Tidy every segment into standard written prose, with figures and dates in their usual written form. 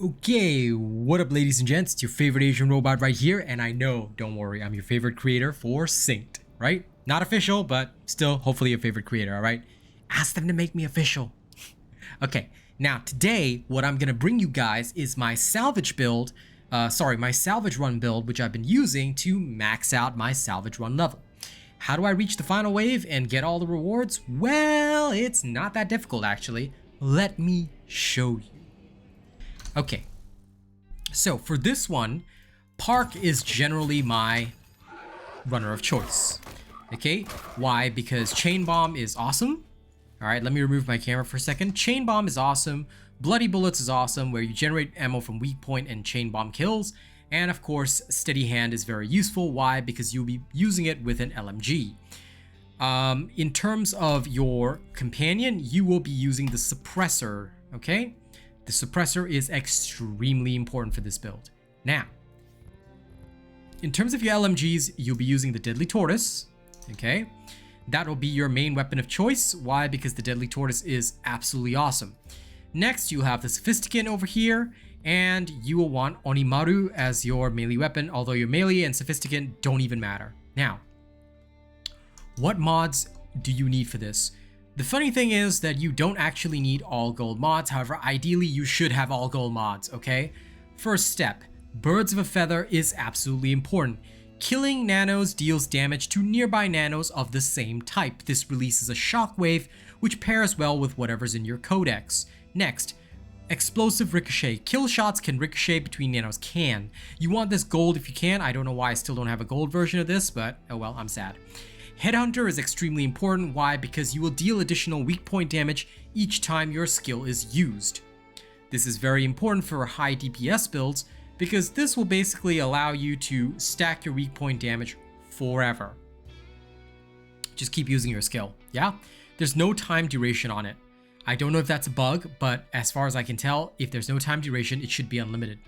Okay, what up ladies and gents, it's your favorite Asian robot right here, and I know, don't worry, I'm your favorite creator for Synced, right? Not official, but still hopefully your favorite creator, alright? Ask them to make me official. Okay, now today what I'm gonna bring you guys is my salvage build, my salvage run build, which I've been using to max out my salvage run level. How do I reach the final wave and get all the rewards? Well, it's not that difficult actually. Let me show you. Okay, so for this one, Park is generally my runner of choice. Okay, why? Because Chain Bomb is awesome. All right, let me remove my camera for a second. Chain Bomb is awesome. Bloody Bullets is awesome, where you generate ammo from weak point and Chain Bomb kills. And of course, Steady Hand is very useful. Why? Because you'll be using it with an LMG. In terms of your companion, you will be using the Suppressor, okay? The Suppressor is extremely important for this build. Now, in terms of your LMGs, you'll be using the Deadly Tortoise, okay? That will be your main weapon of choice. Why? Because the Deadly Tortoise is absolutely awesome. Next, you'll have the Sophisticant over here, and you will want Onimaru as your melee weapon, although your melee and Sophisticant don't even matter. Now, what mods do you need for this? The funny thing is that you don't actually need all gold mods. However, ideally you should have all gold mods, okay? First step, Birds of a Feather is absolutely important. Killing nanos deals damage to nearby nanos of the same type. This releases a shockwave, which pairs well with whatever's in your codex. Next, Explosive Ricochet. Kill shots can ricochet between nanos. You want this gold if you can. I don't know why I still don't have a gold version of this, but oh well, I'm sad. Headhunter is extremely important. Why? Because you will deal additional weak point damage each time your skill is used. This is very important for high DPS builds because this will basically allow you to stack your weak point damage forever. Just keep using your skill, yeah? There's no time duration on it. I don't know if that's a bug, but as far as I can tell, if there's no time duration, it should be unlimited.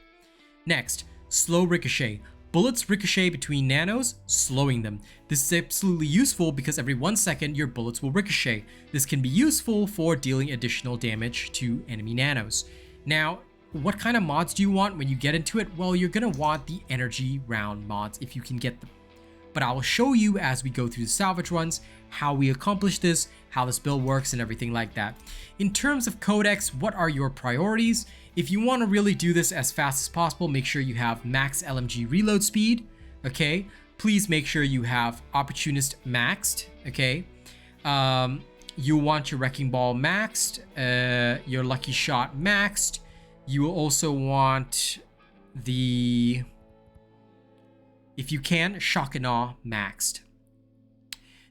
Next, Slow Ricochet. Bullets ricochet between nanos, slowing them. This is absolutely useful because every 1 second your bullets will ricochet. This can be useful for dealing additional damage to enemy nanos. Now, what kind of mods do you want when you get into it? Well, you're gonna want the energy round mods if you can get them. But I will show you as we go through the salvage runs how we accomplish this, how this build works, and everything like that. In terms of codex, what are your priorities? If you want to really do this as fast as possible, make sure you have max LMG reload speed, okay? Please make sure you have Opportunist maxed, okay? You want your Wrecking Ball maxed, your Lucky Shot maxed. You will also want the, if you can, Shock and Awe maxed.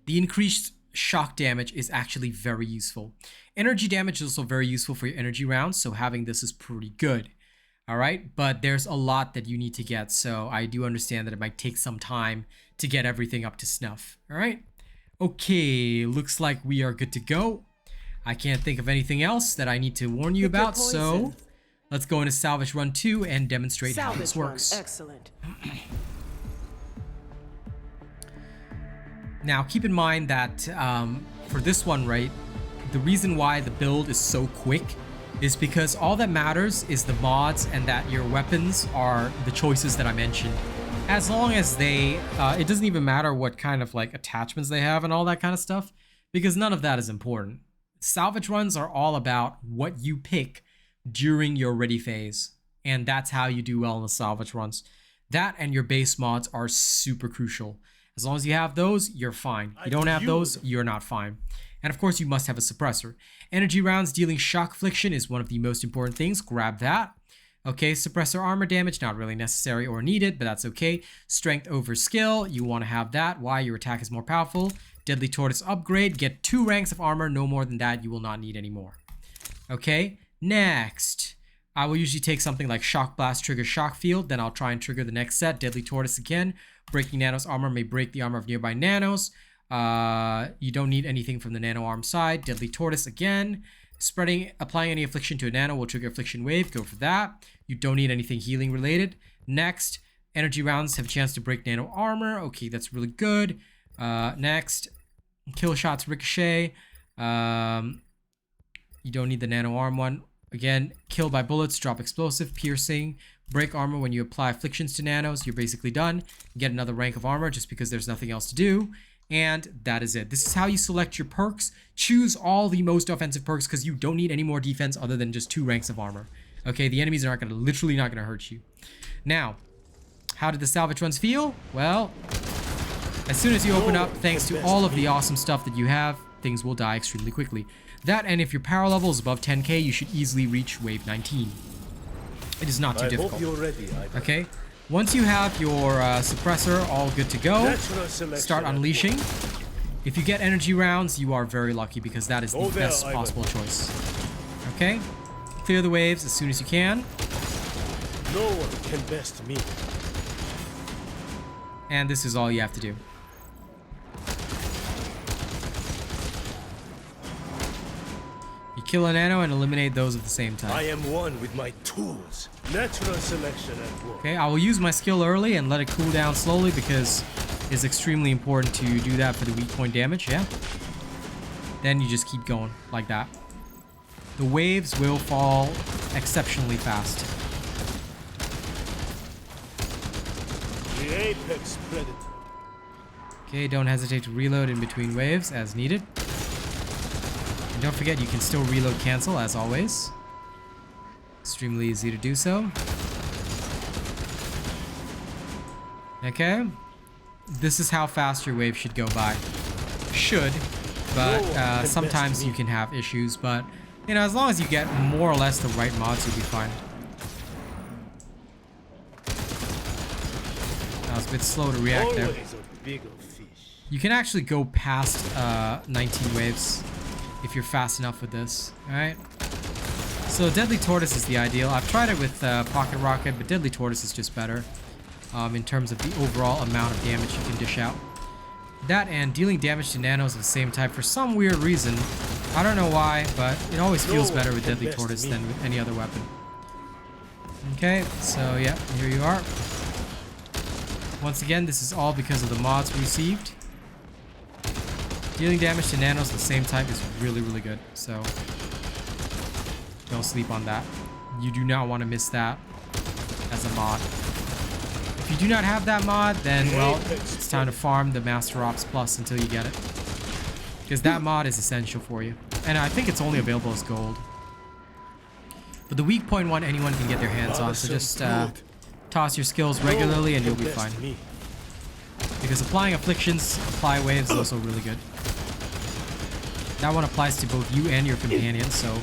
The increased shock damage is actually very useful. Energy damage is also very useful for your energy rounds, so having this is pretty good. All right, but there's a lot that you need to get, so I do understand that it might take some time to get everything up to snuff. All right, okay, looks like we are good to go. I can't think of anything else that I need to warn you about, so let's go into Salvage Run 2 and demonstrate how this works. Excellent. Now, keep in mind that for this one, right, the reason why the build is so quick is because all that matters is the mods and that your weapons are the choices that I mentioned. As long as they, it doesn't even matter what kind of like attachments they have and all that kind of stuff, because none of that is important. Salvage runs are all about what you pick during your ready phase, and that's how you do well in the salvage runs. That and your base mods are super crucial. As long as you have those, you're fine. You don't have those, you're not fine. And of course, you must have a suppressor. Energy rounds dealing shock affliction is one of the most important things. Grab that. Okay, suppressor armor damage, not really necessary or needed, but that's okay. Strength over skill, you want to have that. Why? Your attack is more powerful. Deadly Tortoise upgrade, get 2 ranks of armor. No more than that, you will not need any more. Okay, next. I will usually take something like Shock Blast, trigger Shock Field, then I'll try and trigger the next set. Deadly Tortoise again. Breaking Nanos armor may break the armor of nearby nanos. You don't need anything from the nano arm side. Deadly Tortoise again. Applying any affliction to a nano will trigger affliction wave. Go for that. You don't need anything healing related. Next, energy rounds have a chance to break nano armor. Okay, that's really good. Next, kill shots ricochet. You don't need the nano arm one. Again, kill by bullets, drop explosive, piercing, break armor when you apply afflictions to nanos. You're basically done. Get another rank of armor just because there's nothing else to do. And that is it. This is how you select your perks. Choose all the most offensive perks because you don't need any more defense other than just 2 ranks of armor. Okay, the enemies are literally not gonna hurt you. Now, how did the salvage runs feel? Well, as soon as you open up, thanks to all of the awesome stuff that you have, things will die extremely quickly. That, and if your power level is above 10k, you should easily reach wave 19. It is not too difficult. Okay, once you have your suppressor all good to go, start unleashing. If you get energy rounds, you are very lucky because that is the best possible choice. Okay, clear the waves as soon as you can. No one can best me. And this is all you have to do. You kill a nano and eliminate those at the same time. I am one with my tools. Natural selection at work. Okay, I will use my skill early and let it cool down slowly because it's extremely important to do that for the weak point damage, yeah? Then you just keep going like that. The waves will fall exceptionally fast. The apex predator. Okay, don't hesitate to reload in between waves as needed. And don't forget, you can still reload cancel as always. Extremely easy to do so. Okay. This is how fast your wave should go by. Should, but sometimes you can have issues, but you know, as long as you get more or less the right mods, you'll be fine. That was a bit slow to react there. You can actually go past 19 waves if you're fast enough with this. Alright. So Deadly Tortoise is the ideal. I've tried it with Pocket Rocket, but Deadly Tortoise is just better in terms of the overall amount of damage you can dish out. That and dealing damage to nanos of the same type for some weird reason. I don't know why, but it always feels better with Deadly Tortoise than with any other weapon. Okay, so yeah, here you are. Once again, this is all because of the mods we received. Dealing damage to nanos of the same type is really, really good, so don't sleep on that. You do not want to miss that as a mod. If you do not have that mod, then, well, it's time to farm the Master Ops Plus until you get it. Because that mod is essential for you. And I think it's only available as gold. But the weak point one, anyone can get their hands on, so just toss your skills regularly and you'll be fine. Because applying afflictions, apply waves is also really good. That one applies to both you and your companion, so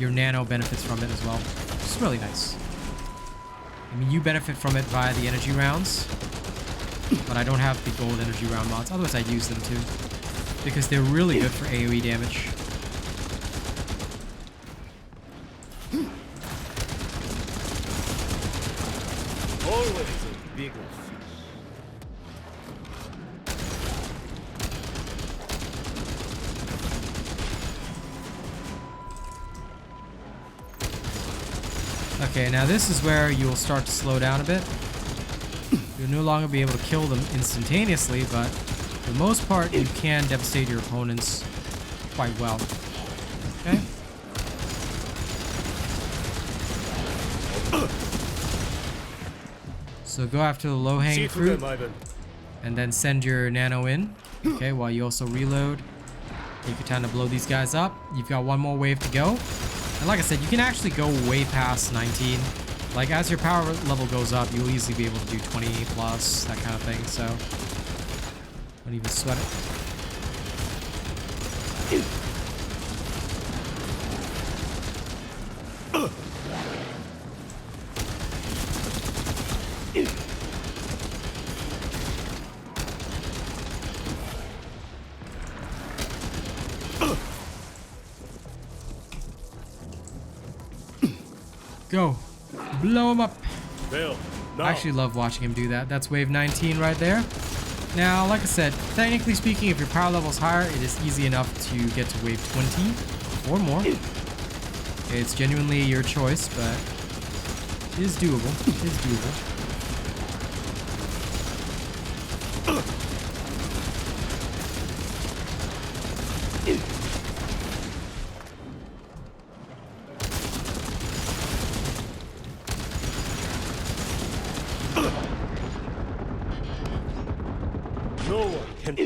your nano benefits from it as well. It's really nice. I mean, you benefit from it via the energy rounds, but I don't have the gold energy round mods. Otherwise, I'd use them too, because they're really good for AoE damage. Always a bigger fish. Okay, now this is where you'll start to slow down a bit. You'll no longer be able to kill them instantaneously, but for the most part, you can devastate your opponents quite well. Okay? So go after the low-hanging fruit, and then send your nano in. Okay, while you also reload. Take your time to blow these guys up. You've got one more wave to go. And like I said, you can actually go way past 19. Like, as your power level goes up, you'll easily be able to do 20 plus, that kind of thing, so don't even sweat it. Go. Blow him up. I actually love watching him do that. That's wave 19 right there. Now, like I said, technically speaking, if your power level is higher, it is easy enough to get to wave 20 or more. Okay, it's genuinely your choice, but it is doable. It is doable. No one can.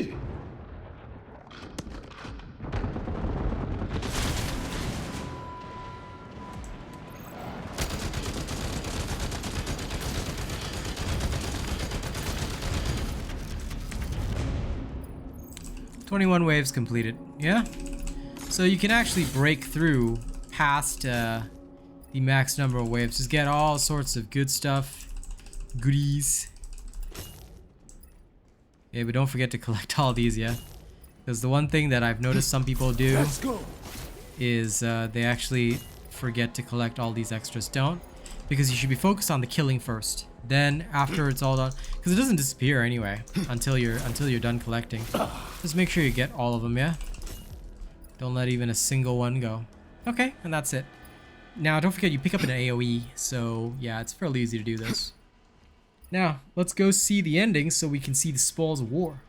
"21 waves completed." Yeah. So you can actually break through past the max number of waves. Just get all sorts of good stuff, goodies. Yeah, but don't forget to collect all these, yeah? Because the one thing that I've noticed some people do Let's go. is they actually forget to collect all these extras. Don't, because you should be focused on the killing first. Then after it's all done, because it doesn't disappear anyway until you're done collecting. Just make sure you get all of them, yeah? Don't let even a single one go. Okay, and that's it. Now don't forget you pick up an AoE, so yeah, it's fairly easy to do this. Now let's go see the ending so we can see the spoils of war.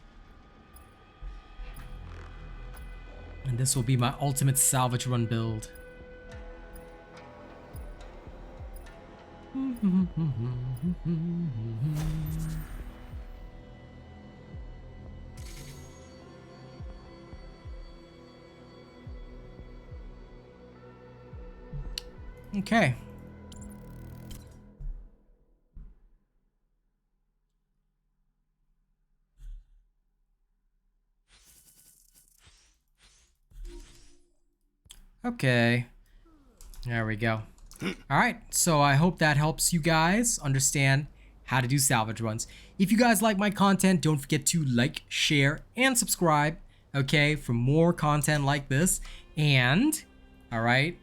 And this will be my ultimate salvage run build. Okay. Okay. There we go. Alright, so I hope that helps you guys understand how to do salvage runs. If you guys like my content, don't forget to like, share, and subscribe, okay, for more content like this. And, alright,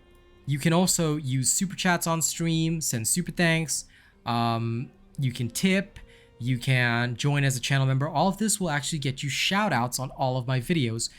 you can also use super chats on stream, send super thanks, you can tip, you can join as a channel member. All of this will actually get you shout outs on all of my videos.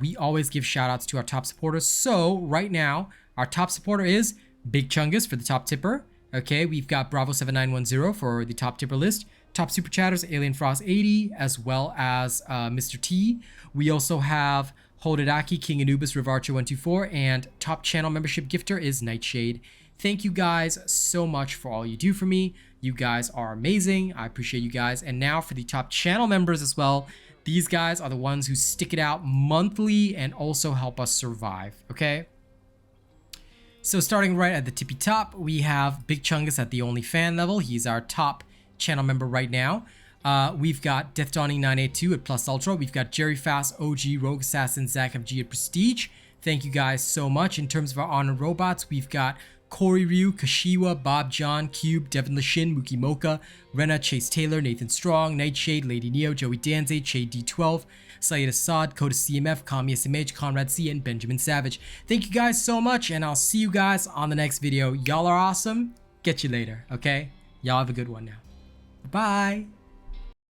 We always give shout outs to our top supporters. So right now, our top supporter is Big Chungus for the top tipper. Okay, we've got Bravo7910 for the top tipper list. Top super chatters, Alien Frost 80, as well as Mr. T. We also have Holdedaki, King Anubis, Rivarcher124, and top channel membership gifter is Nightshade. Thank you guys so much for all you do for me. You guys are amazing. I appreciate you guys. And now for the top channel members as well. These guys are the ones who stick it out monthly and also help us survive, okay? So starting right at the tippy top, we have Big Chungus at the only fan level. He's our top channel member right now. We've got Death Dawning 982 at Plus Ultra. We've got Jerry Fast, OG, Rogue Assassin, Zach FG at Prestige. Thank you guys so much. In terms of our honored robots, we've got Corey Ryu, Kashiwa, Bob John, Cube, Devin Lashin, Mookie Mocha, Rena, Chase Taylor, Nathan Strong, Nightshade, Lady Neo, Joey Danze, Shade D12, Syed Assad, Coda CMF, Kami SMH, Conrad C, and Benjamin Savage. Thank you guys so much, and I'll see you guys on the next video. Y'all are awesome. Get you later, okay? Y'all have a good one now. Bye.